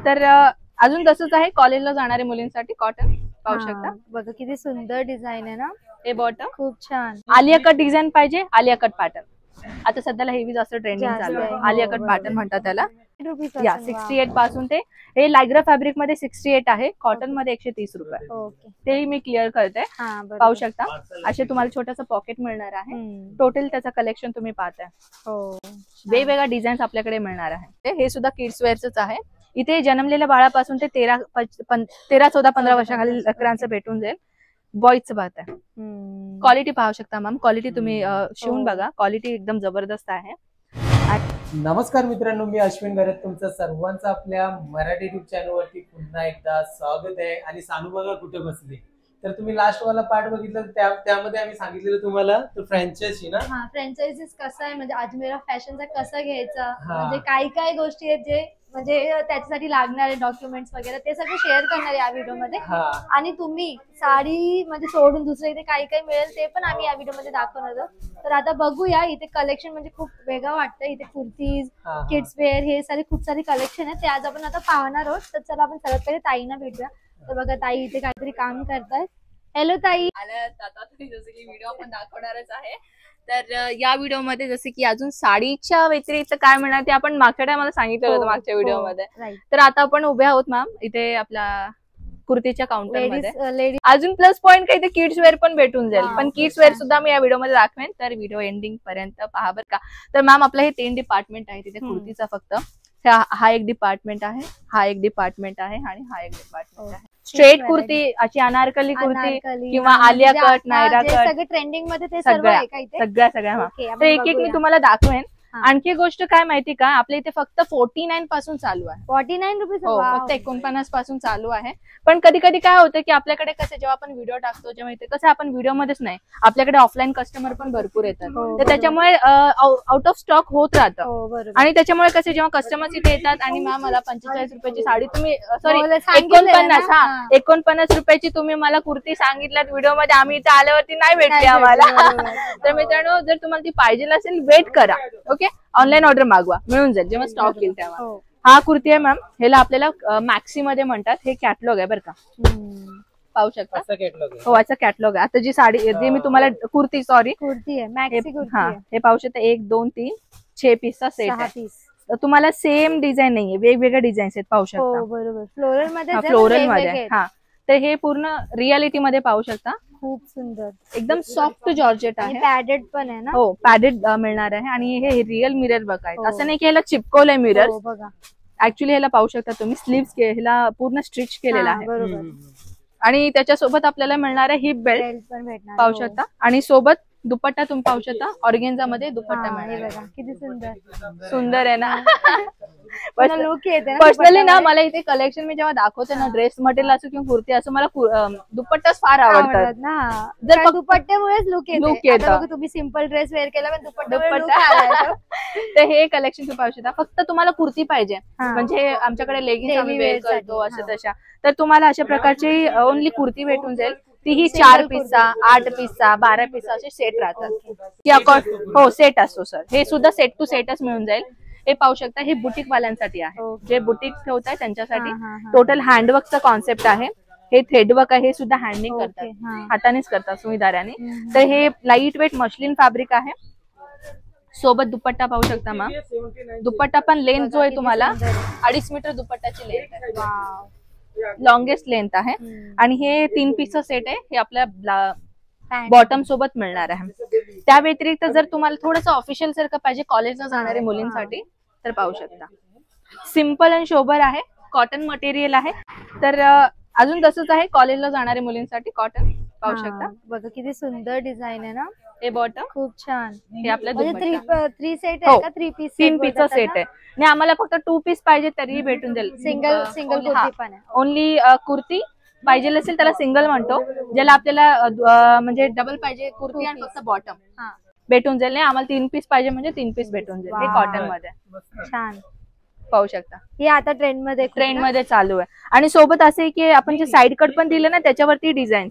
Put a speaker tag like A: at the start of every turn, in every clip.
A: तर अजून तसंच आहे कॉलेजला जाणाऱ्या मुलींसाठी कॉटन पाहू शकता।
B: बघा किती सुंदर डिझाईन आहे ना,
A: हे बॉटम
B: खूप छान।
A: आलिया कट डिझाईन पाहिजे, आलिया कट पॅटर्न आता सध्याला हेवी जास्त ट्रेंडिंग चालू आहे, आलिया कट पॅटर्न म्हणतात त्याला। या 68 पासून ते हे लायग्रा फॅब्रिक मध्ये 68 आहे, कॉटन मध्ये 130 रुपये।
B: ओके,
A: तेही मी क्लिअर करते, पाहू शकता। असे तुम्हाला छोटंसं पॉकेट मिळणार आहे, टोटल त्याचं कलेक्शन तुम्ही पाहताय। वेगवेगळ्या डिझाईन्स आपल्याकडे मिळणार आहे। हे सुद्धा किड्स वेअरच आहे, इथे जन्मलेल्या बाळापासून ते 13, 14, 15 वर्षाखालील लेकरांचं भेटून जाईल। बॉयचं पाहताय, क्वालिटी पाहू शकता मॅम, क्वालिटी तुम्ही शिवून बघा, क्वालिटी एकदम जबरदस्त आहे।
C: नमस्कार मित्रांनो, मी अश्विन गरत तुमचं सर्वांचं आपल्या मराठी युट्यूब चॅनलवरती पुन्हा एकदा स्वागत आहे। आणि सानू बघा कुठे बसली, तर तुम्ही लास्ट वाला पार्ट बघितलं, त्यामध्ये आम्ही सांगितलेलं तुम्हाला तो फ्रँचायझी ना,
B: फ्रँचायझीस कसा आहे म्हणजे अजमेरा फॅशनचा कसा घ्यायचा, म्हणजे काय काय गोष्टी आहेत जे म्हणजे त्याच्यासाठी लागणारे डॉक्युमेंट्स वगैरे ते सगळं शेअर करणार या व्हिडिओ मध्ये। आणि तुम्ही साडी म्हणजे सोडून दुसरं इथे काय काय मिळेल ते पण आम्ही या व्हिडिओ मध्ये दाखवणार आहोत। तर आता बघूया, इथे कलेक्शन म्हणजे खूप वेगळं वाटतं, इथे कुर्तीज, किड्स वेअर हे सारे खूप सारे कलेक्शन आहे, ते आज आपण आता पाहणार आहोत। तर चला आपण सर्वात पहिले ताईंना भेटूया। तर बघा ताई इथे काहीतरी काम करतायत। हॅलो ताई।
A: आता जसं की व्हिडिओ आपण दाखवणारच आहे, तर या व्हिडिओ मध्ये जसे की अजून साडीच्या व्यतिरिक्त काय मिळणार ते आपण मागच्या टायमाला सांगितलं होतं मागच्या व्हिडिओ मध्ये। तर आता आपण उभे आहोत मॅम इथे आपला कुर्तीच्या काउंटर मध्ये। अजून प्लस पॉइंट काही ते किड्स वेअर पण भेटून जाईल, पण किड्स वेअर सुद्धा मी या व्हिडिओ मध्ये दाखवेन, तर व्हिडिओ एंडिंग पर्यंत पहा बरं का। तर मॅम आपलं हे 3 डिपार्टमेंट आहे तिथे कुर्तीचा, फक्त हा एक डिपार्टमेंट आहे, हा एक डिपार्टमेंट आहे आणि हा एक डिपार्टमेंट आहे। स्ट्रेट कुर्ती, अशी अनारकली कुर्ती किंवा आलिया कट, नायरा कट,
B: सगळे ट्रेंडिंग मध्ये ते सर्व आहे का इथे?
A: सगळ्या तर एक एक मी तुम्हाला दाखवेन। आणखी गोष्ट काय माहिती का, आपल्या इथे फक्त 49 पासून चालू आहे,
B: 49 रुपीज,
A: फक्त 49 पासून चालू आहे। पण कधी कधी काय होतं की आपल्याकडे कसं जेव्हा आपण व्हिडिओ टाकतो, जेव्हा इथे कसं आपण व्हिडिओ मध्येच नाही, आपल्याकडे ऑफलाईन कस्टमर पण भरपूर येतात, तर त्याच्यामुळे आउट ऑफ स्टॉक होत राहतं। आणि त्याच्यामुळे कसे जेव्हा कस्टमर्स इथे येतात आणि मॅम मला 45 रुपयाची साडी तुम्ही, सॉरी 49 रुपयाची तुम्ही मला कुर्ती सांगितल्यात व्हिडिओ मध्ये, आम्ही इथे आल्यावरती नाही भेटली आम्हाला। तर मित्रांनो, जर तुम्हाला ती पाहिजे असेल वेट करा, ओके, ऑनलाईन ऑर्डर मागवा, मिळून जाईल जेव्हा स्टॉक येईल तेव्हा। हा कुर्ती आहे मॅम, ह्याला आपल्याला मॅक्सी मध्ये म्हणतात, हे कॅटलॉग आहे बरं का, पाहू शकता। हो, असं कॅटलॉग आहे। आता जी साडी, जी मी तुम्हाला कुर्ती
B: आहे मॅक्सी कुर्ती आहे,
A: हे पाहू शकता, 1 2 3 6 पीसचा सेट आहे। तुम्हाला सेम डिझाईन नाहीये, वेगवेगळ्या डिझाईन्स आहेत, पाहू शकता।
B: बरोबर, फ्लोरल मध्ये,
A: फ्लोरल मध्ये। हा, तर हे पूर्ण रियालिटी मध्ये पाहू शकता,
B: खूप सुंदर, एकदम
A: सॉफ्ट जॉर्जेट आहे,
B: पॅडेड पण आहे ना।
A: हो, पॅडेड मिळणार आहे। आणि हे रिअल मिरर वर्क आहे, असं नाही की ह्याला चिपकवलंय मिरर,
B: बघा
A: ऍक्च्युली ह्याला पाहू शकता तुम्ही, स्लीव्स ह्याला पूर्ण स्टिच केलेला आहे।
B: बरोबर।
A: आणि त्याच्यासोबत आपल्याला मिळणार आहे हिप बेल्ट पण भेटणार, पाहू शकता। आणि सोबत दुपट्टा तुम्ही पाहू शकता, ऑर्गेन्झा मध्ये दुपट्टा मिळणार,
B: किती
A: सुंदर आहे ना।
B: लुक येते ना
A: पर्सनली ना, मला इथे कलेक्शन मी जेव्हा दाखवते ना, ड्रेस मटेरियल असो किंवा कुर्ती असो, मला दुपट्टाच फार आवडतात
B: ना,
A: जर
B: दुपट्ट्यामुळेच लुक येते। तुम्ही सिंपल ड्रेस वेअर केला पण दुपट्टा
A: तर हे कलेक्शन तुम्ही पाहू शकता। फक्त तुम्हाला कुर्ती पाहिजे, म्हणजे आमच्याकडे लेगिन्स आम्ही वेअर करतो असं तशा, तर तुम्हाला अशा प्रकारची ओनली कुर्ती भेटून जाईल, तीही 4 पीसचा, 8 पीसचा, 12 पीसचा असे सेट राहतात। हो, सेट असतो सर, हे सुद्धा सेट टू सेटच मिळून जाईल। हे पाहू शकता, हे बुटीक वाल्यांसाठी आहे, जे बुटीक ठेवताय त्यांच्यासाठी। टोटल हँडवर्कचा कॉन्सेप्ट आहे, हे थ्रेडवर्क आहे, हे सुद्धा हँडिंग करतात, हातानेच करतात सुईदाराने। तर हे लाईट वेट मशलिन फॅब्रिक आहे, सोबत दुपट्टा पाहू शकता मॅम। दुपट्टा पण लेंथ जो आहे तुम्हाला 2.5 मीटर दुपट्टाची लेंथ आहे, लॉंगेस्ट लेंथ आहे। आणि हे 3 पीसचा सेट आहे, हे आपल्या बॉटम सोबत मिळणार आहे। त्या व्यतिरिक्त जर तुम्हाला थोडंसं ऑफिशियल सारखं पाहिजे कॉलेजला जाणाऱ्या मुलींसाठी, तर पाहू शकता, सिम्पल अँड शोबर आहे, कॉटन मटेरियल आहे। तर अजून तसंच आहे कॉलेजला जाणाऱ्या मुलींसाठी कॉटन, पाहू शकता।
B: बघा किती सुंदर डिझाईन आहे ना,
A: हे बॉटम खूप
B: छान,
A: हे आपल्या
B: 3 सेट आहे का? 3 पीस,
A: 3 पीसचा सेट आहे। आणि आम्हाला फक्त 2 पीस पाहिजे तरीही भेटून जाईल,
B: सिंगल कुर्ती पण आहे।
A: ओनली कुर्ती पाहिजे असेल त्याला सिंगल म्हणतो, ज्याला आपल्याला म्हणजे डबल पाहिजे कुर्ती आणि फक्त बॉटम भेटून जाईल। नाही, आम्हाला 3 पीस पाहिजे म्हणजे 3 पीस भेटून जाईल, हे कॉटन मध्ये
B: छान,
A: पाहू शकता।
B: हे आता ट्रेंड मध्ये
A: चालू आहे। आणि सोबत असे की आपण जे साइड कट पण दिलं ना, त्याच्यावरती डिझाईन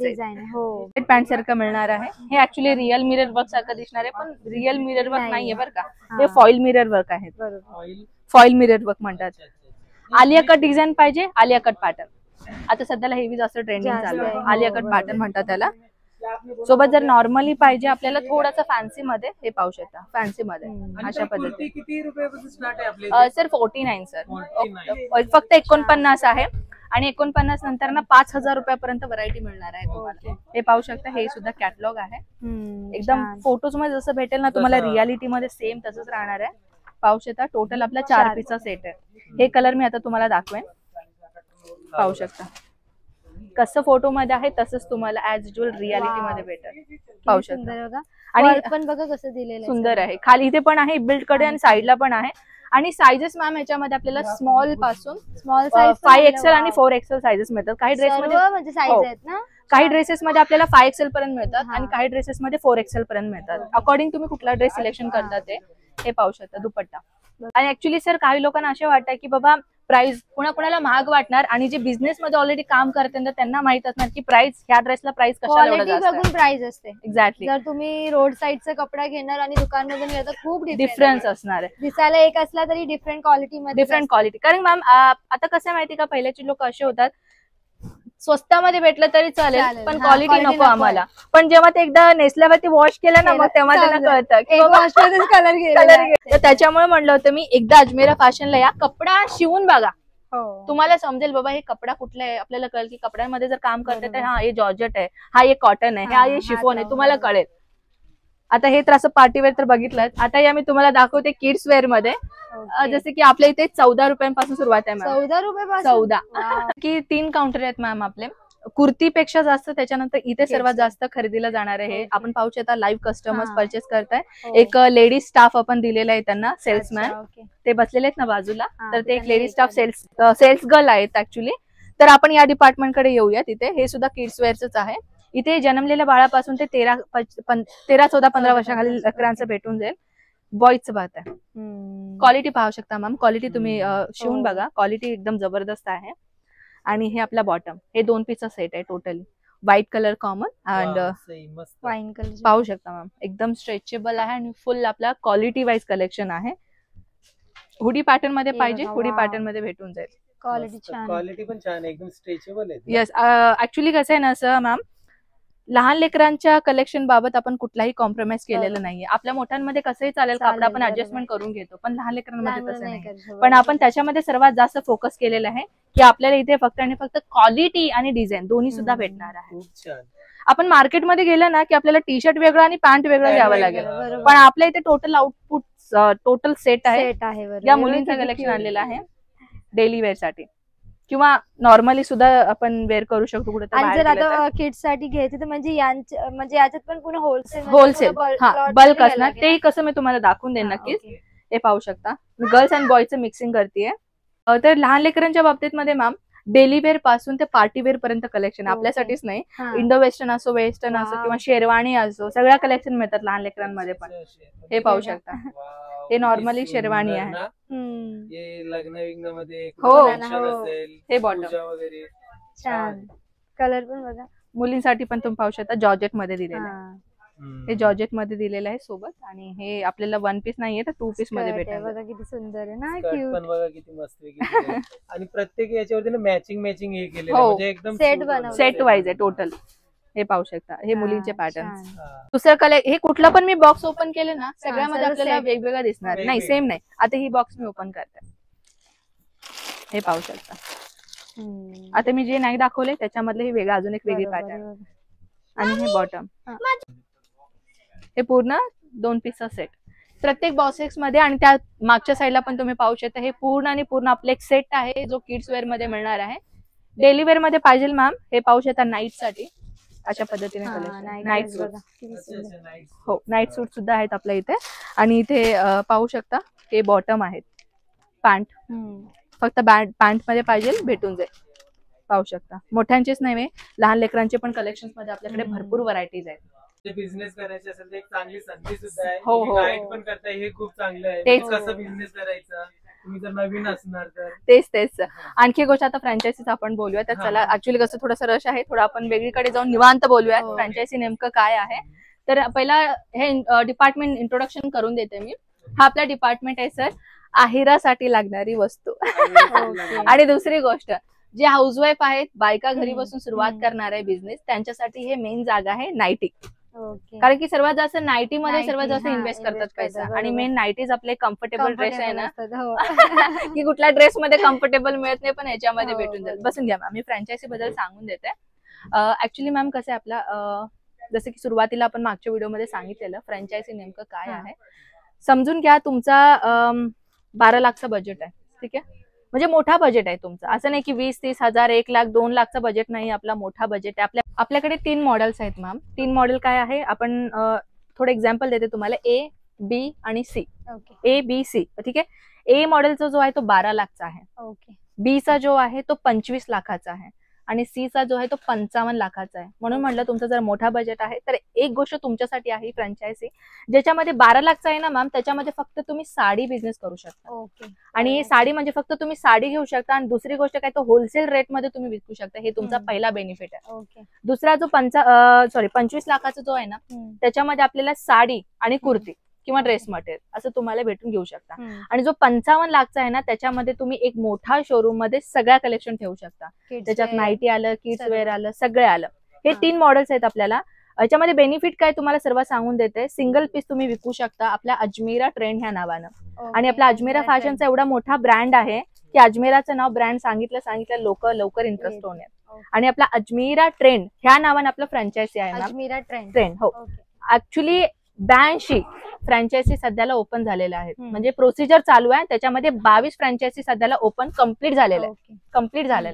A: पॅन्ट सारखं मिळणार आहे। हे ऍक्च्युली रिअल मिरर वर्क सारखं दिसणार आहे, पण रिअल मिरर वर्क नाहीये बरं का, हे फॉइल मिरर वर्क आहे, फॉइल मिरर वर्क म्हणतात। आलिया कट डिझाईन पाहिजे, आलिया कट पॅटर्न आता सध्याला हेवी जास्त ट्रेंडिंग चालू आहे, आलिया कट पॅटर्न म्हणतात त्याला. सोबत जर नॉर्मली पाहिजे आपल्याला थोडासा फॅन्सी मध्ये, हे पाहू शकता फॅन्सी मध्ये अशा पद्धतीने.
C: किती रुपयापासून स्टार्ट आहे आपले?
A: सर 49 सर, फक्त 49 आहे. आणि 49 नंतर ना 5000 रुपयापर्यंत व्हरायटी मिळणार आहे तुम्हाला. हे पाहू शकता, हे सुद्धा कॅटलॉग आहे. एकदम फोटोज मध्ये जसं भेटेल ना तुम्हाला रियालिटी मध्ये सेम तसंच राहणार आहे. पाहू शकता टोटल आपला 4 पीसचा सेट आहे. हे कलर मी आता तुम्हाला दाखवेन, पाहू शकता कसं फोटो मध्ये आहे तसंच तुम्हाला ऍज युजुअल रियालिटी मध्ये भेटेल. पाहू शकता
B: आणि पण बघा कसं दिलेलं
A: सुंदर आहे. खाली इथे पण आहे बिल्ड कडे आणि साईडला पण आहे. आणि साइजेस मॅम याच्यामध्ये आपल्याला स्मॉल पासून
B: स्मॉल साईज
A: 5XL आणि 4XL साइजेस मिळतात. काही ड्रेस मध्ये
B: म्हणजे साईज आहेत ना,
A: काही ड्रेसेस मध्ये आपल्याला 5XL पर्यंत मिळतात आणि काही ड्रेसेस मध्ये 4XL पर्यंत मिळतात. अकॉर्डिंग तुम्ही कुठला ड्रेस सिलेक्शन करता ते. हे पाहू शकता दुपट्टा. आणि ऍक्च्युली सर काही लोकांना असे वाटतं की बाबा प्राइस कुणाला महाग वाटणार, आणि जे बिझनेस मध्ये ऑलरेडी काम करतात त्यांना माहित असणार की प्राइस ह्या ड्रेसला प्राइस कशाला
B: क्वालिटी बघून प्राइस असते.
A: एक्झॅक्टली.
B: जर तुम्ही रोड साईडचा कपडा घेणार आणि दुकानमधून घेणार तर खूप
A: डिफरन्स असणार आहे.
B: दिसायला एक असला तरी डिफरंट क्वालिटी मध्ये
A: डिफरंट क्वालिटी. कारण मॅम आता कसं माहिती का, पहिल्याचे लोक असे होतात स्वस्तामध्ये भेटलं तरी चालेल पण क्वालिटी नको आम्हाला. पण जेव्हा ते एकदा नेसल्यावरती वॉश केलं ना मग तेव्हा त्यांना कळतं की
B: कलर
A: तर त्याच्यामुळे म्हणलं होतं मी एकदा अजमेरा फॅशनला या, कपडा शिवून बघा, तुम्हाला समजेल बाबा हे कपडा कुठला आहे. आपल्याला कळेल की कपड्यांमध्ये जर काम करते तर हा हे जॉर्जेट आहे, हा एक कॉटन आहे, हा हे शिफॉन आहे, तुम्हाला कळेल. आता हे तर असं पार्टीवेअर तर बघितलं. आता या मी तुम्हाला दाखवते किड्स वेअर मध्ये. जसे की आपल्या इथे 14 रुपयांपासून सुरुवात आहे मॅम.
B: 14 रुपये
A: 14 की 3 काउंटर आहेत मॅम आपले. कुर्तीपेक्षा जास्त त्याच्यानंतर इथे सर्वात जास्त खरेदीला जाणार आहे. आपण पाहू शकता लाईव्ह कस्टमर्स परचेस करताय. एक लेडीज स्टाफ आपण दिलेला आहे त्यांना, सेल्समॅन ते बसलेले आहेत ना बाजूला, तर ते एक लेडीज स्टाफ सेल्स गर्ल आहेत ऍक्च्युली. तर आपण या डिपार्टमेंटकडे येऊया. तिथे हे सुद्धा किड्स वेअरच आहे. इथे जन्मलेल्या बाळापासून ते 13, 14, 15 वर्षाखालील लेकरांचं भेटून जाईल. बॉयचं बात आहे. क्वालिटी पाहू शकता मॅम, क्वालिटी तुम्ही शिवून बघा, क्वालिटी एकदम जबरदस्त आहे. आणि हे आपला बॉटम, हे 2 पीसचा सेट आहे totally. White colour common and
B: wine colour
A: पाहू शकता मॅम, एकदम स्ट्रेचेबल आहे आणि फुल आपला क्वालिटी वाईज कलेक्शन आहे. हुडी पॅटर्न मध्ये पाहिजे, हुडी पॅटर्न मध्ये भेटून जाईल.
C: क्वालिटी पण छान आहे, एकदम स्ट्रेचेबल आहे.
A: येस, ऍक्च्युली कसं आहे ना सर मॅम, लहान लेकरांच्या कलेक्शन बाबत आपण कुठलाही कॉम्प्रोमाइज केलेलं नाहीये. आपल्या मोठ्यांमध्ये कसंही चालेल का, आपण ऍडजस्टमेंट करून घेतो, पण लहान लेकरांमध्ये तसं नाही. पण आपण त्याच्यामध्ये सर्वात जास्त फोकस केलेलं आहे की आपल्याला इथे फक्त आणि फक्त क्वालिटी आणि डिझाईन दोन्ही सुद्धा भेटणार आहे. आपण मार्केटमध्ये गेलं ना की आपल्याला टी शर्ट वेगळं आणि पॅन्ट वेगळं घ्यावं लागेल, पण आपल्या इथे टोटल आउटपुट टोटल सेट आहे. या मुलींचं कलेक्शन आणलेलं आहे डेली वेअर साठी किंवा नॉर्मली सुद्धा आपण वेअर करू शकतो कुठे.
B: आणि जर आता किड्स साठी घ्यायचे तर म्हणजे याच्यात पण पुन्हा
A: होलसेल बल्क असणार. ते कसं मी तुम्हाला दाखवून देईन नक्कीच. हे पाहू शकता, गर्ल्स अँड बॉयचं मिक्सिंग करतेय. तर लहान लेकरांच्या बाबतीत मध्ये मॅम डेली वेअर पासून ते पार्टी वेअर पर्यंत कलेक्शन आपल्यासाठीच नाही, इंडो वेस्टर्न असो, वेस्टर्न असो किंवा शेरवाणी असो, सगळ्या कलेक्शन मिळतात लहान लेकरांमध्ये पण. हे पाहू शकता, हे नॉर्मली शेरवाणी आहे.
C: हो,
A: हे बॉटम
C: वगैरे
B: छान. कलर पण बघा,
A: मुलींसाठी पण तुम्ही पाहू शकता जॉर्जेट मध्ये दिलेलं आहे. हे जॉर्जेट मध्ये दिलेलं आहे सोबत. आणि हे आपल्याला 1 पीस नाहीये तर 2 पीस मध्ये भेटेल.
B: बघा किती सुंदर आहे ना,
C: क्यूट पण बघा किती मस्त आहे. आणि प्रत्येक याच्यावरती ना मॅचिंग हे केलेलं आहे, म्हणजे एकदम
B: सेट बनवलं,
A: सेट वाईज आहे टोटल. हे पाहू शकता, हे मुलींचे पॅटर्न. दुसरं कलर, हे कुठलं पण मी बॉक्स ओपन केले ना सगळ्यामध्ये आपल्याला वेगवेगळं दिसणार नाही, सेम नाही. आता ही बॉक्स मी ओपन करते, हे पाहू शकता. आता मी जे नाही दाखवले त्याच्यामधले हे वेगळं अजून एक वेगळी पॅटर्न. आणि हे बॉटम, हे पूर्ण 2 पीसचा सेट प्रत्येक बॉक्सेस मध्ये. आणि त्या मागच्या साईडला पण तुम्ही पाहू शकता, हे पूर्ण आणि पूर्ण आपलं एक सेट आहे जो किड्स वेअर मध्ये मिळणार आहे. डेली वेअर मध्ये पाहिजे मॅम, हे पाहू शकता नाईट साठी अशा पद्धतीने नाईट सूट. हो, नाईट सूट सुद्धा आहेत आपल्या इथे. आणि इथे पाहू शकता हे बॉटम आहेत, पॅन्ट, फक्त पॅन्ट मध्ये पाहिजे भेटून जाईल. पाहू शकता, मोठ्यांचेच नाही लहान लेकरांचे पण कलेक्शन मध्ये आपल्याकडे भरपूर व्हरायटीज आहेत.
C: बिझनेस करायचे असेल तर एक चांगली संधी सुद्धा आहे.
A: हो,
C: गाईड पण करताय, हे खूप चांगलं आहे. कसं बिझनेस करायचा, तुम्ही जर नवीन असणार तर.
A: तेच आणखी गोष्ट, आता फ्रँचायसीच आपण बोलूया. तर चला, ऍक्च्युली कसं थोडासा रश आहे, थोडं आपण वेगळीकडे जाऊन निवांत बोलूया फ्रँचायसी नेमकं काय आहे. तर पहिला हे डिपार्टमेंट इंट्रोडक्शन करून देते मी. हा आपला डिपार्टमेंट आहे सर. आहिरासाठी लागणारी वस्तू. आणि दुसरी गोष्ट, जे हाऊसवाईफ आहेत, बायका घरी बसून सुरुवात करणार आहे बिझनेस, त्यांच्यासाठी हे मेन जागा आहे नाईटी. कारण की सर्वात जास्त नाईटी मध्ये सर्वात जास्त इन्व्हेस्ट करतात पैसा. आणि मेन नाईटीज आपले कम्फर्टेबल ड्रेस आहे ना, की कुठल्या ड्रेस मध्ये कम्फर्टेबल मिळत नाही, पण याच्यामध्ये भेटून जाईल. बसून घ्या मॅम, मी फ्रँचायझी बद्दल सांगून देते. ऍक्च्युली मॅम कसं आहे आपला, जसं की सुरुवातीला आपण मागच्या व्हिडिओमध्ये सांगितलेलं फ्रँचायझी नेमकं काय आहे. समजून घ्या, तुमचा 12 लाखचा बजेट आहे, ठीक आहे. म्हणजे मोठा बजेट आहे तुमचा, असं नाही की 20-30 हजार, 1 लाख 2 लाखचा बजेट नाही, आपला मोठा बजेट आहे. आपल्याकडे 3 मॉडेल्स आहेत मॅम. 3 मॉडेल काय आहे, आपण थोडं एक्झाम्पल देते तुम्हाला. A, B आणि C. A, B, C, ठीक आहे. A मॉडेलचा जो आहे तो 12 लाखचा आहे. B चा जो आहे तो 25 लाखाचा आहे. आणि C चा जो आहे तो 55 लाखाचा आहे. म्हणून म्हटलं, तुमचं जर मोठा बजेट आहे तर एक गोष्ट तुमच्यासाठी आहे फ्रँचायझी, ज्याच्यामध्ये 12 लाखचा आहे ना मॅम, त्याच्यामध्ये फक्त तुम्ही साडी बिझनेस करू शकता. आणि साडी म्हणजे फक्त तुम्ही साडी घेऊ शकता. आणि दुसरी गोष्ट काय, तो होलसेल रेट मध्ये तुम्ही विकू शकता. हे तुमचा पहिला बेनिफिट आहे. दुसरा जो 25 लाखाचा जो आहे ना, त्याच्यामध्ये आपल्याला साडी आणि कुर्ती किंवा ड्रेस मटेरियल असं तुम्हाला भेटून घेऊ शकता. आणि जो 55 लाखचा आहे ना, त्याच्यामध्ये तुम्ही एक मोठा शोरूम मध्ये सगळ्या कलेक्शन ठेवू शकता. त्याच्यात नाईटी आलं, किड्स वेअर आलं, सगळे आलं. हे 3 मॉडेल्स आहेत आपल्याला. याच्यामध्ये बेनिफिट काय तुम्हाला सर्व सांगून देते. सिंगल पीस तुम्ही विकू शकता आपल्या अजमेरा ट्रेंड ह्या नावानं. आणि आपला अजमेरा फॅशनचा एवढा मोठा ब्रँड आहे की अजमेराचं नाव ब्रँड सांगितलं लोक लवकर इंटरेस्ट होण्यात. आणि आपला अजमेरा ट्रेंड ह्या नावानं आपलं फ्रँचायझी आहे. अजमेरा ट्रेंड, हो. ऍक्च्युली 82 फ्रँचायझी सध्याला ओपन झालेल्या आहेत. म्हणजे प्रोसिजर चालू आहे. त्याच्यामध्ये 22 फ्रँचायझी सध्याला ओपन कम्प्लीट झालेलं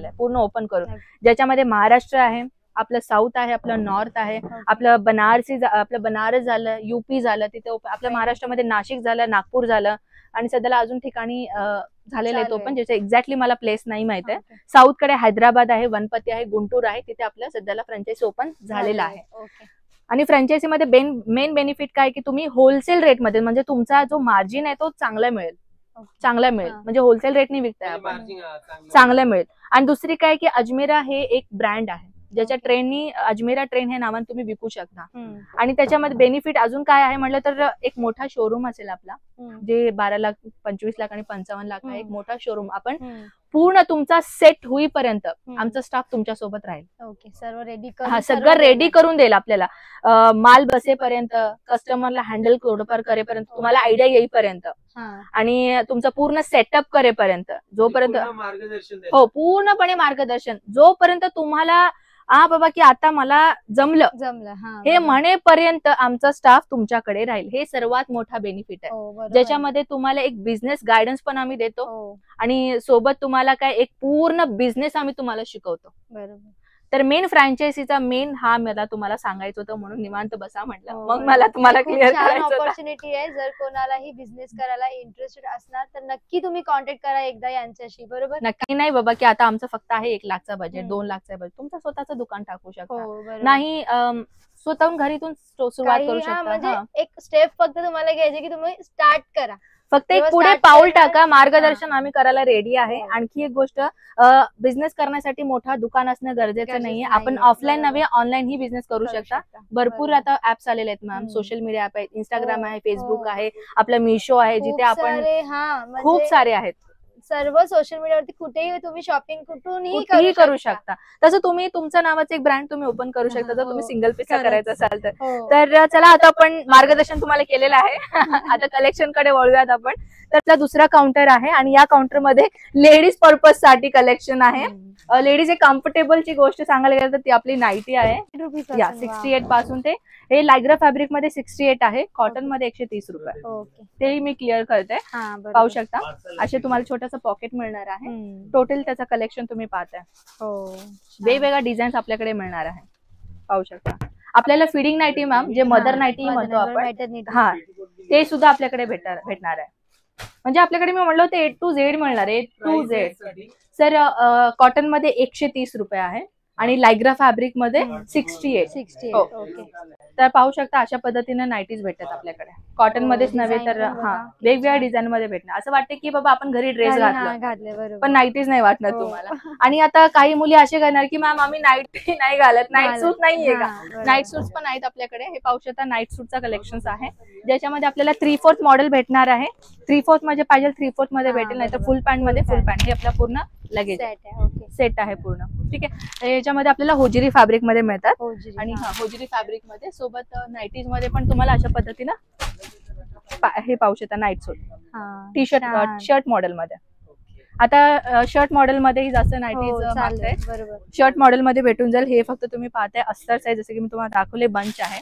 A: आहे, पूर्ण ओपन करून. ज्याच्यामध्ये महाराष्ट्र आहे, आपलं साऊथ आहे, आपलं नॉर्थ आहे, आपलं बनारस झालं, UP झालं, तिथे आपल्या महाराष्ट्रामध्ये नाशिक झालं, नागपूर झालं. आणि सध्याला अजून ठिकाणी झालेलं आहे तो पण, ज्याचे एक्झॅक्टली मला प्लेस नाही माहित आहे. साऊथ कडे हैदराबाद आहे, वनपती आहे, गुंटूर आहे, तिथे आपल्या सध्याला फ्रँचायझी ओपन झालेला आहे. आणि फ्रँचायझी मध्ये मेन बेनिफिट काय की तुम्ही होलसेल रेटमध्ये, म्हणजे तुमचा जो मार्जिन आहे तो चांगला मिळेल. म्हणजे होलसेल रेटने विकताय आपण, चांगलं मिळेल. आणि दुसरी काय की अजमेरा हे एक ब्रँड आहे, ज्याच्या ट्रेननी अजमेरा ट्रेन हे नावाने तुम्ही विकू शकता. आणि त्याच्यामध्ये बेनिफिट अजून काय आहे म्हटलं तर, एक मोठा शोरूम असेल आपला, जे 12 लाख, 25 लाख आणि 55 लाख आहे. एक मोठा शोरूम आपण पूर्ण तुमचा सेट होईपर्यंत आमचा स्टाफ तुमच्या सोबत राहील. सगळं रेडी करून देईल आपल्याला. माल बसेपर्यंत, कस्टमरला हँडल करेपर्यंत, तुम्हाला आयडिया येईपर्यंत, आणि तुमचं पूर्ण सेटअप करेपर्यंत, जोपर्यंत हो पूर्णपणे मार्गदर्शन, जोपर्यंत तुम्हाला बाबा की आता मला जमलं हे म्हणेपर्यंत आमचा स्टाफ तुमच्याकडे राहील. हे सर्वात मोठा बेनिफिट आहे, ज्याच्यामध्ये तुम्हाला एक बिझनेस गायडन्स पण आम्ही देतो. आणि सोबत तुम्हाला काय एक पूर्ण बिझनेस आम्ही तुम्हाला शिकवतो. बरोबर. तर मेन फ्रँचायझीचा हा मला तुम्हाला सांगायचं होतं, म्हणून निवांत बसा म्हटलं. मग मला तुम्हाला क्लिअर करायचं.
B: ऑपॉर्च्युनिटी आहे, जर कोणालाही बिझनेस करायला इंटरेस्टेड असणार तर नक्की तुम्ही कॉन्टॅक्ट करा एकदा यांच्याशी. बरोबर.
A: नक्की नाही बाबा की आता आमचं फक्त आहे 1 लाखचा बजेट, 2 लाखचा बजेट. तुमचं स्वतःचं दुकान टाकू शकता, नाही स्वतःहून घरीतून सुरुवात करू शकता.
B: म्हणजे एक स्टेप फक्त तुम्हाला घ्यायचे की तुम्ही स्टार्ट करा,
A: फक्त एक पुढे पाऊल टाका. मार्गदर्शन आम्ही करायला रेडी आहे. आणखी एक गोष्ट, बिझनेस करण्यासाठी मोठा दुकान असणं गरजेचं नाहीये. आपण ऑफलाईन नव्हे ऑनलाईन ही बिझनेस करू शकता. भरपूर आता ऍप्स आलेले आहेत मॅम, सोशल मीडिया ऍप आहेत, इंस्टाग्राम आहे, फेसबुक आहे, आपलं मिशो आहे, जिथे आपण खूप सारे आहेत.
B: सर्व सोशल मीडियावरती कुठेही तुम्ही शॉपिंग कुठूनही
A: करू शकता. तसं तुम्ही तुमचं नावाचं एक ब्रँड तुम्ही ओपन करू शकता, जर तुम्ही सिंगल पीसचा करायचं असाल तर. तर चला, आता आपण मार्गदर्शन तुम्हाला केलेलं आहे. आता कलेक्शन कडे वळूयात आपण. तर दुसरा काउंटर आहे, आणि या काउंटर मध्ये लेडीज पर्पज साठी कलेक्शन आहे. लेडीज एक कम्फर्टेबलची गोष्ट सांगायला गेलं तर ती आपली नाईटी आहे. 68 पासून ते हे लायग्रा फॅब्रिक मध्ये 68 आहे, कॉटन मध्ये 130 रुपये. ते मी क्लिअर करते, पाहू शकता. असे तुम्हाला छोटंसं पॉकेट मिळणार आहे. टोटल त्याचं कलेक्शन तुम्ही पाहताय. वेगवेगळ्या डिझाईन्स आपल्याकडे मिळणार आहे, पाहू शकता. आपल्याला फिडिंग नाईटी मॅम, जे मदर नाईटी म्हणतो आपण, ते सुद्धा आपल्याकडे भेटणार आहे. म्हणजे आपल्याकडे मी म्हणलं होतं A to Z मिळणार आहे. A to Z. Sir cotton मध्ये 130 रुपये आहे, आणि लायग्रा फॅब्रिक मध्ये 68.
B: 68.
A: हो.
B: ओके.
A: तर पाहू शकता अशा पद्धतीने नाईटीज भेटतात आपल्याकडे. कॉटन मध्येच नव्हे तर
B: design पण
A: हा
B: बघा.
A: वेगवेगळ्या डिझाईन मध्ये भेटणार. असं वाटतं की बाबा आपण घरी ड्रेस घातला
B: घातले बरोबर.
A: पण नाईटीज नाही वाटणार
B: हो.
A: तुम्हाला. आणि आता काही मुली असे करणार की मॅम आम्ही नाईटी नाही घालत, नाईट सूट नाहीये का.
B: बरोबर.
A: नाईट सूट्स पण आहेत आपल्याकडे. हे पाहू शकता नाईट सूटचा कलेक्शन आहे ज्याच्यामध्ये आपल्याला 3/4 मॉडेल भेटणार आहे. 3/4 मध्ये पाहिजे 3/4 मध्ये भेटेल, नाही तर फुल पॅन्ट मध्ये फुल पॅन्ट. हे आपला पूर्ण लगेच
B: सेट आहे. ओके.
A: सेट आहे पूर्ण. ठीक आहे. याच्यामध्ये आपल्याला होजिरी फॅब्रिक मध्ये मिळतात
B: होजिरी.
A: आणि हा होजिरी फॅब्रिक मध्ये सोबत नाईटीज मध्ये पण तुम्हाला अशा पद्धतीनं हे पाहू शकता नाईट सूट टी शर्ट शर्ट मॉडेल मध्ये. आता शर्ट मॉडेल मध्ये जास्त नाईटीज मागताय.
B: बरोबर.
A: शर्ट मॉडेल मध्ये भेटून जाईल. हे फक्त तुम्ही पाहताय अस्तरच आहे, जसं की मी तुम्हाला दाखवले बंच आहे.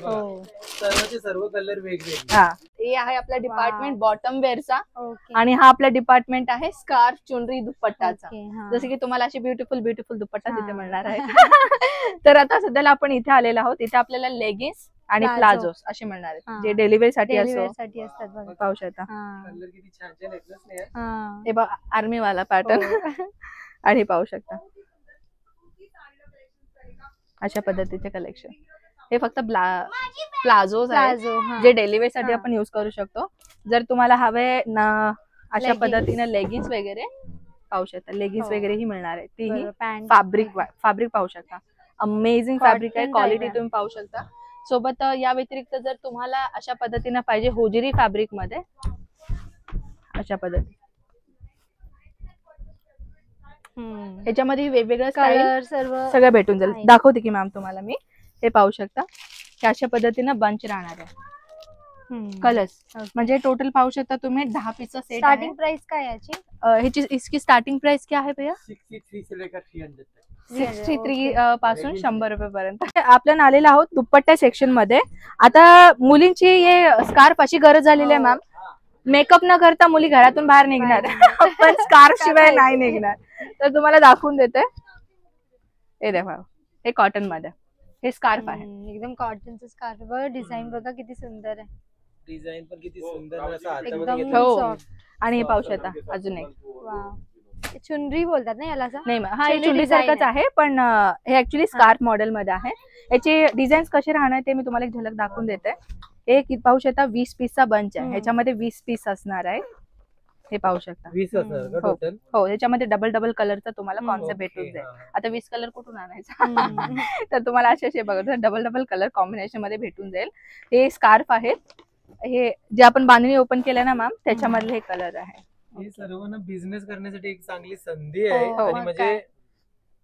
B: हो.
C: सर्वचे सर्व कलर वेगवेगळे.
A: हा हे आहे आपला डिपार्टमेंट बॉटम वेअरचा
B: ओके.
A: आणि हा आपला डिपार्टमेंट आहे स्कार्फ चुनरी दुपट्टाचा.
B: ओके, हा.
A: जसं की तुम्हाला अशी ब्युटिफुल दुपट्टा
B: हा.
A: तिथे मिळणार आहे. तर आता सध्याला आपण इथे आलेलो आहोत. इथे आपल्याला लेगिन्स आणि
B: प्लाझो.
A: प्लाझोस असे मिळणार आहेत
B: हा.
A: जे डेलिव्हरी साठी
B: Daily
A: असो.
B: wear साठी असतात बघा.
A: पाहू शकता
C: कलर किती छान छान आहेत ना स्नेहा.
B: हा.
A: हे बघा आर्मी वाला पॅटर्न. आणि पाहू शकता अशा पद्धतीचे कलेक्शन. हे फक्त प्लाझोज आहेत
B: प्लाझो. हा.
A: जे डेली वेअर साठी
B: हा.
A: आपण युज करू शकतो. जर तुम्हाला हवे अशा
B: Leggings.
A: पद्धतीने लेगिन्स वगैरे पाहू शकता. लेगिन्स
B: हो.
A: वगैरे ही मिळणार आहे. तीही
B: बरोबर. पॅन्ट.
A: फॅब्रिक पाहू शकता. अमेझिंग फॅब्रिक आहे.
B: Cotton
A: क्वालिटी
B: type आहे.
A: तुम्ही पाहू शकता. सोबत या व्यतिरिक्त जर तुम्हाला अशा पद्धतीने पाहिजे होजिरी फॅब्रिक मध्ये अशा पद्धती ह्याच्यामध्ये वेगवेगळ्या स्टाईल
B: कलर सर्व
A: सगळं भेटून जाईल.
B: आहे.
A: दाखवते की मॅम तुम्हाला मी. हे पाहू शकता की अशा पद्धतीनं बंच राहणार आहे. कलर्स म्हणजे टोटल पाहू शकता तुम्ही 10 पीसचा सेट.
B: स्टार्टिंग प्राइस काय याची?
A: ह्याची इसकी स्टार्टिंग प्राइस क्या है भैया?
C: 63 से लेकर 300 तक.
A: 63 पासून 100 रुपये पर्यंत. आपण आलेलो आहोत दुपट्टा सेक्शन मध्ये. आता मुलींची हे स्कार्फ अशी गरज झालेली आहे मॅम, मेकअप न करता मुली घरातून बाहेर निघणार पण स्कार्फ शिवाय नाही निघणार. तर तुम्हाला दाखवून देते. हे देखा हे कॉटन मध्ये हे स्कार्फ आहे.
B: एकदम कॉटनचं स्कार्फ बघा. डिझाईन बघा किती सुंदर आहे.
C: डिझाईन पण किती सुंदर आहे. असं हातामध्ये
B: एकदम
C: घेतलं.
A: हो.
B: सॉफ्ट.
A: आणि हे पाहू शकता अजून एक.
B: वाव. चुनरी बोलतात ना याला असं?
A: नाही हा
B: चुनरी
A: चुनरी
B: design
A: सारखंच आहे पण हे ऍक्च्युली स्कार्फ मॉडेल मध्ये आहे. याचे डिझाईन्स कसे राहणार ते मी तुम्हाला एक झलक दाखवून देते. एक पाहू शकता 20 पीसचा बंच आहे. ह्याच्यामध्ये 20 पीस असणार आहे. हे पाहू शकता.
C: 20 असणार का
A: हो.
C: टोटल?
A: हो ह्याच्यामध्ये डबल कलरचा तुम्हाला कॉन्सेप्ट भेटून
C: ओके,
A: जाईल.
C: हा.
A: आता 20 कलर कुठून आणायचा तर तुम्हाला असे बघा डबल कलर कॉम्बिनेशन मध्ये भेटून जाईल. हे स्कार्फ आहेत. हे जे आपण बांधणी ओपन केलं ना मॅम त्याच्यामधले हे कलर आहे.
C: हे सर्व ना बिझनेस करण्यासाठी एक चांगली संधी आहे.
B: हो,
C: आणि
B: मग
C: म्हणजे
B: काय.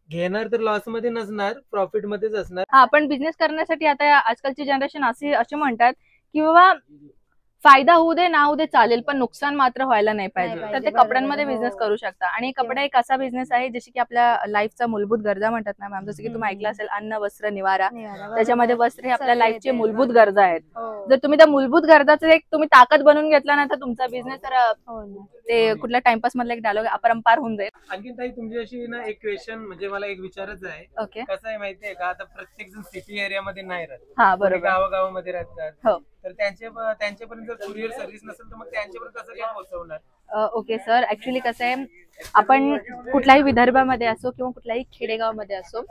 C: घेणार तर लॉस मध्ये नसणार, प्रॉफिट मध्येच असणार.
A: हा पण बिझनेस करण्यासाठी आता आजकालची जनरेशन असे म्हणतात की बाबा फायदा होऊ दे ना होऊ दे चालेल पण नुकसान मात्र व्हायला नाही पाहिजे.
B: नाही
A: तर ते
B: पाहिजे,
A: कपड्यांमध्ये
B: बरोबर.
A: बिझनेस
B: हो.
A: करू शकता. आणि कपडा एक असा बिझनेस आहे जसे की आपल्या लाईफचा मूलभूत गरजा म्हणतात ना मॅम. जसं की तुम्ही ऐकलं असेल अन्न वस्त्र निवारा. त्याच्यामध्ये वस्त्र हे आपल्या
B: सगळे
A: लाईफचे
B: येते.
A: मूलभूत गरजा आहेत.
B: हो.
A: जर तुम्ही त्या मूलभूत गरजाचं एक तुम्ही ताकद बनवून घेतला ना तर तुमचा बिझनेस तर
B: हो ना.
A: ते कुठल्या टाइमपास मधला एक डायलॉग अपरंपार होऊन जाईल.
C: आणखीन ताई तुमची अशी ना एक क्वेश्चन म्हणजे मला एक विचारायचं आहे.
A: ओके.
C: कसं आहे माहितीये का, आता प्रत्येक जण सिटी एरियामध्ये नाही राहत,
A: हा
C: कोणी
A: बरोबर.
C: गावागावामध्ये राहतात.
A: हो.
C: तर त्यांच्यापर्यंत जर कुरिअर सर्व्हिस नसेल तर मग त्यांच्यापर्यंत कसं काय पोहोचवणार?
A: ओके सर ऍक्च्युली कसं आहे आपण कुठल्याही विदर्भामध्ये असो किंवा कुठल्याही खेडेगावामध्ये असो,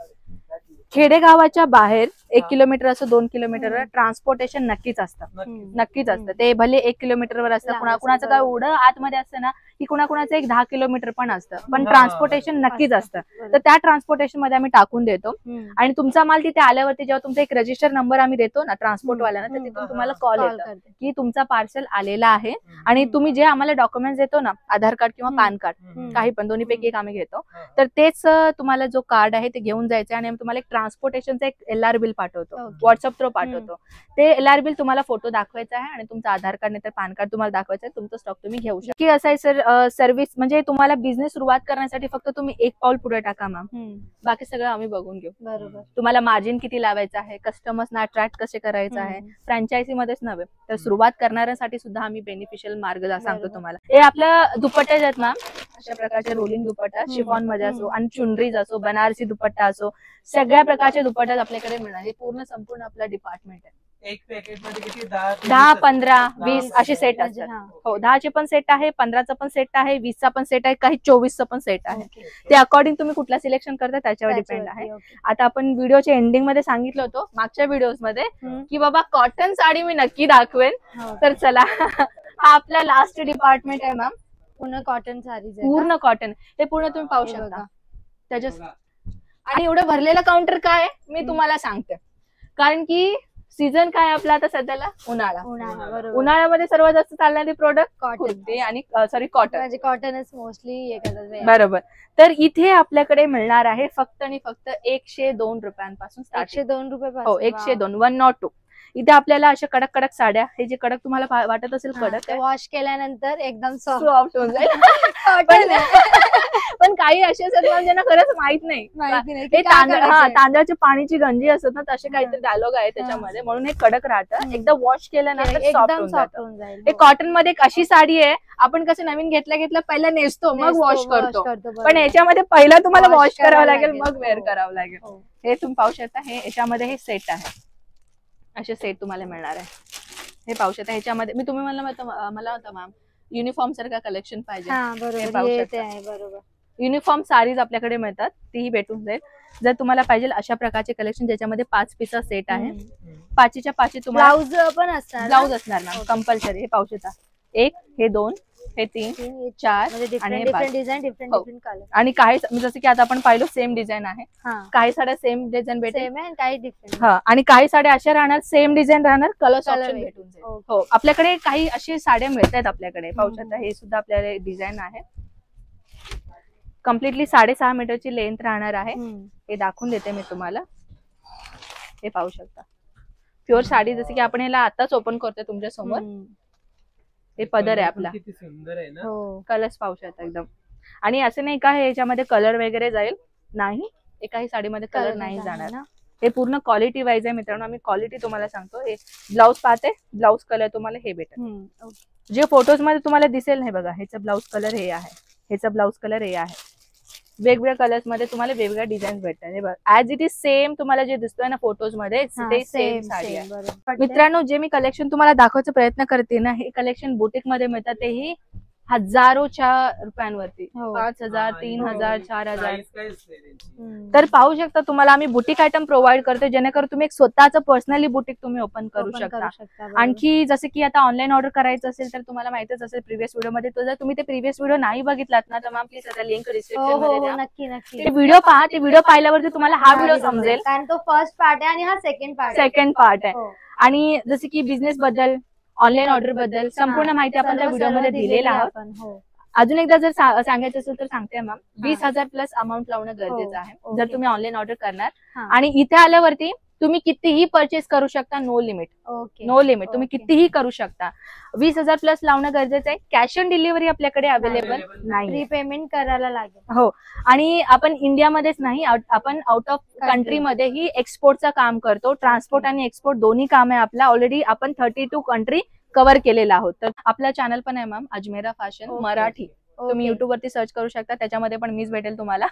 A: खेडेगावाच्या बाहेर 1 किलोमीटर असो 2 किलोमीटर ट्रान्सपोर्टेशन नक्कीच असतं. नक्कीच असतं. ते भले 1 किलोमीटरवर असतं, कुणाचं काय एवढं आतमध्ये असतं ना की कुणाकुणाचं एक 10 किलोमीटर पण असतं, पण ट्रान्सपोर्टेशन नक्कीच असतं. तर त्या ट्रान्सपोर्टेशन मध्ये आम्ही टाकून देतो. आणि तुमचा माल तिथे आल्यावरती जेव्हा तुमचा एक रजिस्टर नंबर आम्ही देतो ना ट्रान्सपोर्ट वाल्यांना, तर तिथून तुम्हाला कॉल येतो की तुमचा पार्सल आलेला आहे. आणि तुम्ही जे आम्हाला डॉक्युमेंट देतो ना आधार कार्ड किंवा पॅन कार्ड काही पण दोन्हीपैकी एक आम्ही घेतो, तर तेच तुम्हाला जो कार्ड आहे ते घेऊन जायचं आणि आम्ही तुम्हाला एक ट्रान्सपोर्टेशनचं एक LR बिल पाठवतो, व्हॉट्सअप थ्रू पाठवतो. ते LR बिल तुम्हाला फोटो दाखवायचा आहे आणि तुमचं आधार कार्ड नाही तर पॅन कार्ड तुम्हाला दाखवायचं आहे. तुमचं स्टॉक तुम्ही घेऊ शकता. की असं आहे सर सर्व्हिस म्हणजे तुम्हाला बिझनेस सुरुवात करण्यासाठी फक्त तुम्ही एक पाऊल पुढे टाका मॅम, बाकी सगळं आम्ही बघून घेऊ.
B: बरोबर.
A: तुम्हाला मार्जिन किती लावायचं आहे, कस्टमर्सना अट्रॅक्ट कसे करायचं आहे, फ्रँचायझी मध्येच नव्हे तर सुरुवात करणाऱ्यांसाठी सुद्धा आम्ही बेनिफिशियल मार्ग सांगतो तुम्हाला. हे आपल्या दुपट्टे आहेत मॅम, अशा प्रकारचे रोलिंग दुपट्टा शिफॉन मध्ये असो आणि चुनरीज असो बनारसी दुपट्टा असो, सगळ्या प्रकारचे दुपट्टे आपल्याकडे मिळणार. हे पूर्ण संपूर्ण आपला डिपार्टमेंट आहे.
C: एक पॅकेट मध्ये किती 10
A: 10, 15, 20
C: 10
A: असे सेट
B: म्हणजे
A: असतात.
B: हा.
A: हो 10चे पण सेट आहे, 15चा पण सेट आहे, 20चा पण सेट आहे, काही 24चा पण सेट आहे.
B: ओके.
A: ते अकॉर्डिंग तुम्ही कुठला सिलेक्शन करता त्याच्यावर डिपेंड आहे.
B: ओके.
A: आता आपण व्हिडिओच्या एंडिंग मध्ये सांगितलं होतं मागच्या व्हिडिओज मध्ये की बाबा कॉटन साडी मी नक्की दाखवेन.
B: हो.
A: तर चला हा आपला लास्ट डिपार्टमेंट आहे मॅम.
B: पूर्ण कॉटन साडीज
A: पूर्ण कॉटन हे पूर्ण तुम्ही पाहू
B: हे
A: शकता
B: बघा.
A: त्याच्या. आणि एवढं भरलेलं काउंटर काय आहे मी तुम्हाला सांगते. कारण की सीझन काय आपला आता सध्याला उन्हाळा.
B: उन्हाळा बरोबर.
A: उन्हाळ्यामध्ये सर्वात जास्त चालणारी प्रोडक्ट
B: कॉटन
A: कुर्ती आणि सॉरी कॉटन.
B: म्हणजे कॉटनच मोस्टली हे करतात.
A: बरोबर. तर इथे आपल्याकडे मिळणार आहे फक्त आणि फक्त 102 रुपयांपासून स्टार्ट.
B: 102 रुपये.
A: हो 102, 102. इथे आपल्याला अशा कडक कडक साड्या, हे जे कडक तुम्हाला वाटत असेल कडक
B: वॉश केल्यानंतर एकदम
A: सॉफ्ट होऊन जाईल.
B: कॉटन
A: पण काही असे असतात मॅम ज्यांना खरंच माहित नाही.
B: माहिती नाही
A: हे
B: की काय करायचंय.
A: तांदळाच्या पाणीची गंजी असतात ना तसे काहीतरी डायलॉग आहे त्याच्यामध्ये म्हणून हे कडक राहतं. एकदा वॉश केल्यानंतर सॉफ्ट
B: एकदम
A: होऊन
B: सॉफ्ट
A: जातं.
B: होऊन जाईल.
A: हे कॉटन मध्ये एक अशी साडी आहे आपण कसं नवीन घेतल्या पहिला नेसतो मग वॉश करतो. पण याच्यामध्ये पहिला तुम्हाला
B: Wash
A: वॉश करावं
B: करावं
A: लागेल
B: लागेल.
A: मग वेअर
B: हो.
A: करावं लागेल.
B: हो.
A: हे तुम्ही पाहू शकता हे याच्यामध्ये हे सेट आहे. असे सेट तुम्हाला मिळणार आहे. हे पाहू शकता ह्याच्यामध्ये मी तुम्ही मला होता मॅम युनिफॉर्म सारखा कलेक्शन पाहिजे.
B: हा
A: हे
B: बरोबर.
A: पाहू
B: हे
A: शकता.
B: ते आहे बरोबर.
A: युनिफॉर्म साडीज आपल्याकडे मिळतात तीही भेटून जाईल. जर तुम्हाला पाहिजे अशा प्रकारचे कलेक्शन ज्याच्यामध्ये 5 पीसचा सेट आहे. 5च्या 5 तुम्हाला
B: ब्लाउज पण असणार.
A: ब्लाउज असणार ना कंपल्सरी. हे पाहू शकता 1, हे 2, हे 3, 4
B: म्हणजे
A: आणि हे
B: डिफरंट
A: 5.
B: डिझाईन डिफरंट
A: हो.
B: Different colour.
A: आणि काही जसं की आता आपण पाहिलं सेम डिझाईन आहे.
B: हा
A: काही साड्या सेम डिझाईन भेटेल.
B: सेम आहे काही डिफरंट.
A: हा आणि काही साड्या अशा राहणार सेम डिझाईन राहणार कलर
B: Color
A: ऑप्शन
B: आहे.
A: भेटून जाईल.
B: Okay.
A: हो आपल्याकडे काही अशी साड्या मिळतात आपल्याकडे पाहू शकता. हे सुद्धा आपल्याला डिझाईन आहे. कम्प्लिटली 6.5 मीटरची लेंथ राहणार आहे. हे दाखवून देते मी तुम्हाला. हे पाहू शकता प्युअर साडी जसं की आपण याला आताच ओपन करतोय तुमच्या समोर. हे पदर आहे आपला.
C: किती सुंदर आहे ना.
B: हो.
A: कलर्स पाहू शकता एकदम. आणि असं नाही का हे याच्यामध्ये कलर वगैरे जाईल नाही. एकाही साडीमध्ये कलर नाही जाणार. हे पूर्ण क्वालिटी वाईज आहे मित्रांनो. आम्ही क्वालिटी तुम्हाला सांगतो. हे ब्लाऊज पाहते ब्लाऊज कलर तुम्हाला हे भेटेल. जे फोटोज मध्ये तुम्हाला दिसेल नाही बघा ह्याचा ब्लाऊज कलर हे आहे. ह्याचा ब्लाऊज कलर हे आहे. वेगवेगळ्या कलर्स मध्ये तुम्हाला वेगवेगळ्या डिझाईन भेटतात. हे बघा ऍज इट इज सेम तुम्हाला जे दिसतोय ना फोटोज मध्ये ते सेम साडी आहे. मित्रांनो जे मी कलेक्शन तुम्हाला दाखवायचा प्रयत्न करते ना हे कलेक्शन बुटीक मध्ये मिळतात. तेही हजारोच्या रुपयांवरती. 5,000, 3,000, 4,000.
C: Price काय असते त्यांची?
A: तर पाहू शकता तुम्हाला आम्ही बुटीक आयटम प्रोव्हाइड करतो जेणेकरून तुम्ही एक स्वतःचं पर्सनली बुटीक तुम्ही ओपन करू शकता. आणखी जसं की आता ऑनलाईन ऑर्डर करायचं असेल तर तुम्हाला माहितीच असेल प्रिव्हियस व्हिडिओ मध्ये. तर जर तुम्ही ते प्रिव्हियस व्हिडिओ नाही बघितलात ना तर मॅम प्लीज आता लिंक डिस्क्रिप्शन मध्ये द्या.
B: नक्की नक्की
A: ते व्हिडिओ पहा. ते व्हिडिओ पाहिल्यावरती तुम्हाला हा व्हिडिओ समजेल.
B: कारण तो फर्स्ट पार्ट आहे आणि हा सेकंड पार्ट
A: सेकंड पार्ट आहे.
B: हो.
A: आणि जसं की बिझनेस बद्दल ऑनलाईन ऑर्डर बद्दल संपूर्ण माहिती आपण त्या व्हिडिओ मध्ये दिलेला आहोत. अजून एकदा जर सांगायचं असेल तर सांगते मॅम 20,000 प्लस अमाऊंट लावणं गरजेचं आहे जर तुम्ही ऑनलाईन ऑर्डर करणार. आणि इथे आल्यावरती तुम्ही कितीही परचेस करू शकता. No limit. नो लिमिट तुम्ही कितीही करू शकता. 20,000 प्लस लावणं गरजेचं आहे. कॅश ऑन डिलिव्हरी आपल्याकडे अवेलेबल नाही.
B: प्रीपेमेंट करायला लागेल.
A: हो. आणि आपण इंडियामध्येच नाही आपण आउट ऑफ कंट्री मध्येही एक्सपोर्टचं काम करतो. ट्रान्सपोर्ट आणि एक्सपोर्ट दोन्ही काम आहे आपला. ऑलरेडी आपण 32 कंट्री कव्हर केलेला आहोत. तर आपला चॅनल पण आहे मॅम अजमेरा फॅशन मराठी. तुम्ही युट्यूब वरती सर्च करू शकता. त्याच्यामध्ये पण मीच भेटेल तुम्हाला.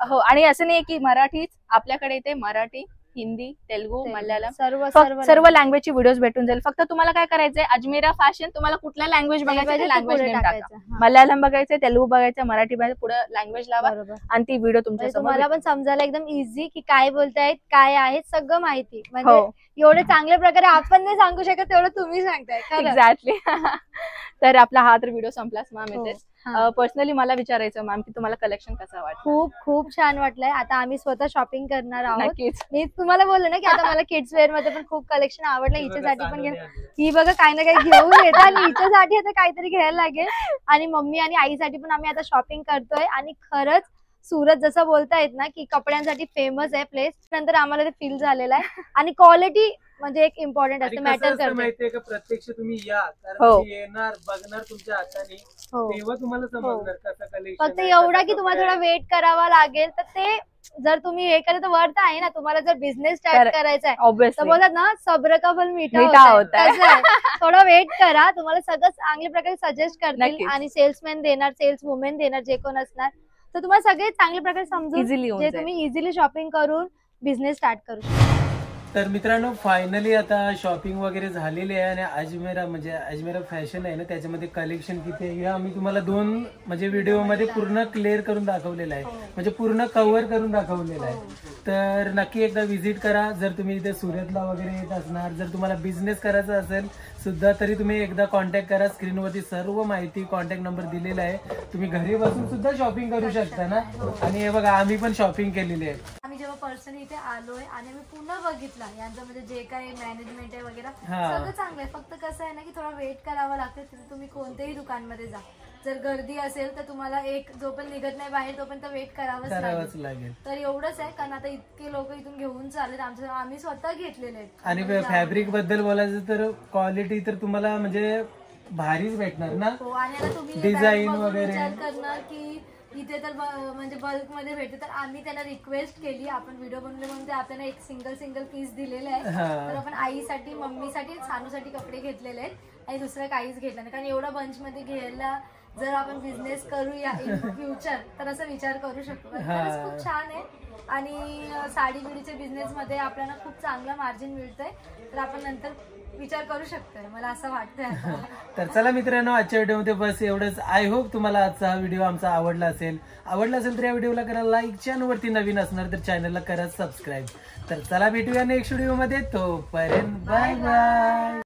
A: हो. आणि असं नाही की मराठीच आपल्याकडे इथे मराठी हिंदी तेलुगू मल्याळम सर्व लँग्वेजची व्हिडिओज भेटून जाईल. फक्त तुम्हाला काय करायचंय अजमेरा फॅशन तुम्हाला कुठल्या लँग्वेज बघायचं लँग्वेज नेम टाका. मल्याळम बघायचं तेलुगू बघायचं मराठी बघायचं पुढे लँग्वेज लावा आणि ती व्हिडिओ तुमच्या
B: तुम्हाला पण समजायला एकदम इझी की काय बोलतायत काय आहे सगळं माहिती. म्हणजे एवढे चांगल्या प्रकारे आपण नाही सांगू शकत तेवढं तुम्ही सांगताय.
A: एक्झॅक्टली. तर आपला हा तर व्हिडिओ संपलाच मॅम. इथे पर्सनली मला विचारायचं मॅम की तुम्हाला कलेक्शन कसं वाटतं.
B: खूप खूप छान वाटलंय. आता आम्ही स्वतः शॉपिंग करणार आहोत.
A: नक्कीच.
B: मी तुम्हाला बोलले ना की आता मला किड्स वेअर मध्ये पण खूप कलेक्शन आवडलं. हिच्यासाठी पण ही बघा काही ना काही घेऊन येतात आणि हिच्यासाठी आता काहीतरी घ्यायला लागेल. आणि मम्मी आणि आईसाठी पण आम्ही आता शॉपिंग करतोय. आणि खरंच सुरत जसं बोलतायत ना की कपड्यांसाठी फेमस आहे प्लेस. नंतर आम्हाला ते फील झालेलं आहे. आणि क्वालिटी म्हणजे एक इम्पॉर्टंट असते मॅटर करते.
C: माहितीये का प्रत्यक्ष तुम्ही या कारण येणार बघणार तुमच्या हाताने तेव्हा तुम्हाला समजणार कसं कलेक्शन.
B: फक्त एवढा की तुम्हाला थोडा वेट करावा लागेल. तर ते जर तुम्ही हे केलं तर वर्थ आहे ना. तुम्हाला जर बिझनेस स्टार्ट करायचा आहे तर बोलतात ना सब्र का फल मीठा होता है. थोडा वेट करा. तुम्हाला सगळं चांगल्या प्रकारे सजेस्ट करतील आणि सेल्समॅन देणार सेल्स वुमेन देणार जे कोण असणार. तर तुम्हाला सगळे चांगल्या प्रकारे समजून जे तुम्ही इझिली शॉपिंग करून बिझनेस स्टार्ट करू शकतो.
C: तर मित्रांनो फायनली आता शॉपिंग वगैरे झालेली आहे आणि अजमेरा फॅशन आहे ना, त्याच्यामध्ये कलेक्शन किती आहे हे आम्ही तुम्हाला 2 म्हणजे व्हिडिओमध्ये पूर्ण क्लिअर करून दाखवलेलं आहे, म्हणजे पूर्ण कव्हर करून दाखवलेलं आहे. तर नक्की एकदा व्हिजिट करा. जर तुम्ही इथे सुरतला वगैरे येत असणार, जर तुम्हाला बिझनेस करायचा असेल सुद्धा तरी तुम्ही एकदा कॉन्टॅक्ट करा. स्क्रीनवरती सर्व माहिती, कॉन्टॅक्ट नंबर दिलेला आहे. तुम्ही घरी बसून सुद्धा शॉपिंग करू शकता ना. आणि हे बघा आम्ही पण शॉपिंग केलेली आहे.
B: आम्ही जेव्हा पर्सनली इथे आलोय आणि मी पूर्ण बघितलं यांचं म्हणजे जे काही मॅनेजमेंट आहे वगैरे सगळं चांगलं आहे. फक्त कसं आहे ना की थोडा वेट करावा लागतो. तिथे तुम्ही कोणत्याही दुकानमध्ये जा, जर गर्दी असेल तर तुम्हाला जो पण निघत नाही बाहेर तोपर्यंत वेट करावंच लागेल. तर एवढंच आहे, कारण आता इतके लोक इथून घेऊन चाललेत. आम्ही स्वतः घेतलेले आहेत.
C: आणि फॅब्रिक बद्दल बोलायचं तर क्वालिटी तर तुम्हाला म्हणजे भारीच भेटणार ना.
B: हो, आणि आता तुम्ही
C: डिझाईन वगैरे
B: विचार करणार की इथे तर म्हणजे बल्क मध्ये भेटते, तर आम्ही त्यांना रिक्वेस्ट केली. आपण व्हिडिओ बनवले म्हणून ते आपल्याला एक सिंगल पीस दिलेले आहे. तर आपण आईसाठी, मम्मीसाठी, सानूसाठी कपडे घेतलेले आहेत आणि दुसरं काहीच घेतलं नाही. कारण एवढा बंच मध्ये घ्यायला जर आपण बिझनेस करूया इन फ्युचर तर असं विचार करू शकतो. खरंच खूप छान आहे. आणि साडी बिडीच्या बिझनेस मध्ये आपल्याला खूप चांगला मार्जिन मिळतंय, तर आपण नंतर विचार करू शकतोय, मला असं वाटतंय.
C: तर चला मित्रांनो, आजच्या व्हिडिओमध्ये बस एवढंच. आय होप तुम्हाला आजचा हा व्हिडिओ आमचा आवडला असेल तर या व्हिडिओला करा लाईक. चॅनलवरती नवीन असणार तर चॅनलला करा सबस्क्राईब. तर चला भेटूया नेक्स्ट व्हिडिओमध्ये. तोपर्यंत बाय बाय.